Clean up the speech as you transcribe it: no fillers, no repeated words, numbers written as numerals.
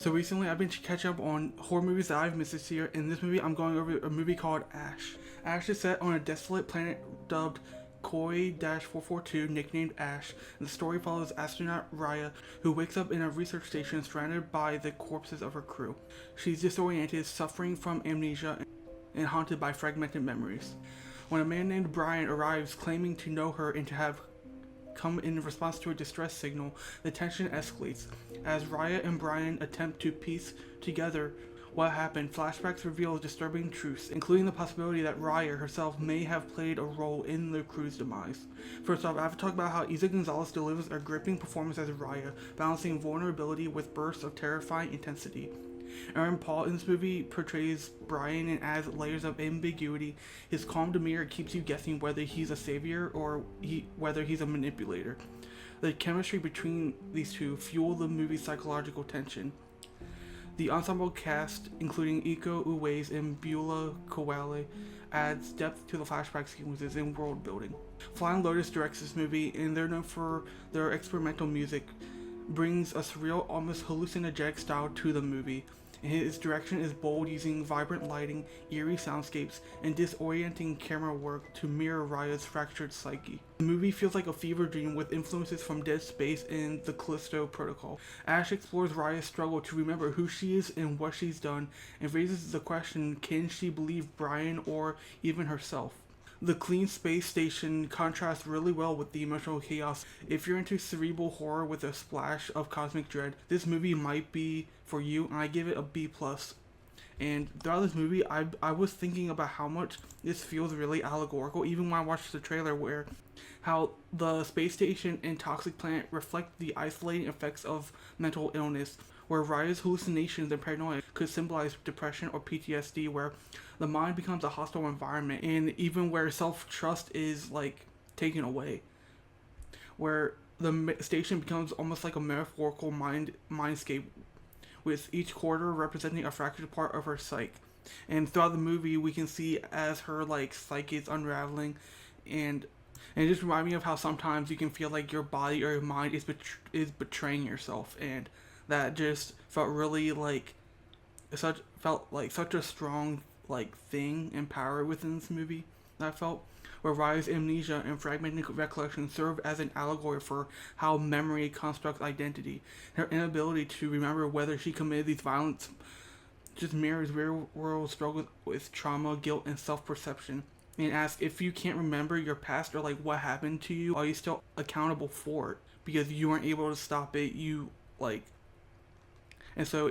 So recently I've been catching up on horror movies that I've missed this year. In this movie I'm going over a movie called Ash. Ash is set on a desolate planet dubbed Koi-442, nicknamed Ash, and the story follows astronaut Raya, who wakes up in a research station surrounded by the corpses of her crew. She's disoriented, suffering from amnesia, and haunted by fragmented memories. When a man named Brian arrives claiming to know her and to have come in response to a distress signal, the tension escalates. As Raya and Brian attempt to piece together what happened, flashbacks reveal disturbing truths, including the possibility that Raya herself may have played a role in the crew's demise. First off, I have to talk about how Eiza Gonzalez delivers a gripping performance as Raya, balancing vulnerability with bursts of terrifying intensity. Aaron Paul in this movie portrays Brian and adds layers of ambiguity. His calm demeanor keeps you guessing whether he's a savior or whether he's a manipulator. The chemistry between these two fuel the movie's psychological tension. The ensemble cast, including Iko Uwais and Beulah Kowale, adds depth to the flashback sequences and world building. Flying Lotus directs this movie, and they're known for their experimental music, brings a surreal, almost hallucinogenic style to the movie. His direction is bold, using vibrant lighting, eerie soundscapes, and disorienting camera work to mirror Raya's fractured psyche. The movie feels like a fever dream with influences from Dead Space and the Callisto Protocol. Ash explores Raya's struggle to remember who she is and what she's done, and raises the question, can she believe Brian or even herself? The clean space station contrasts really well with the emotional chaos. If you're into cerebral horror with a splash of cosmic dread, this movie might be for you, and I give it a B+. And throughout this movie, I was thinking about how much this feels really allegorical, even when I watched the trailer, where how the space station and toxic planet reflect the isolating effects of mental illness, where Raya's hallucinations and paranoia could symbolize depression or PTSD, where the mind becomes a hostile environment, and even where self-trust is like taken away, where the station becomes almost like a metaphorical mindscape, with each quarter representing a fractured part of her psyche. And throughout the movie, we can see as her like psyche is unraveling, and it just reminds me of how sometimes you can feel like your body or your mind is betraying yourself, and that just felt really like such a strong like thing and power within this movie that I felt, where Raya's amnesia and fragmented recollection serve as an allegory for how memory constructs identity. Her inability to remember whether she committed these violence just mirrors real world struggles with trauma, guilt, and self-perception. And ask, if you can't remember your past or like what happened to you, are you still accountable for it? Because you weren't able to stop it, and so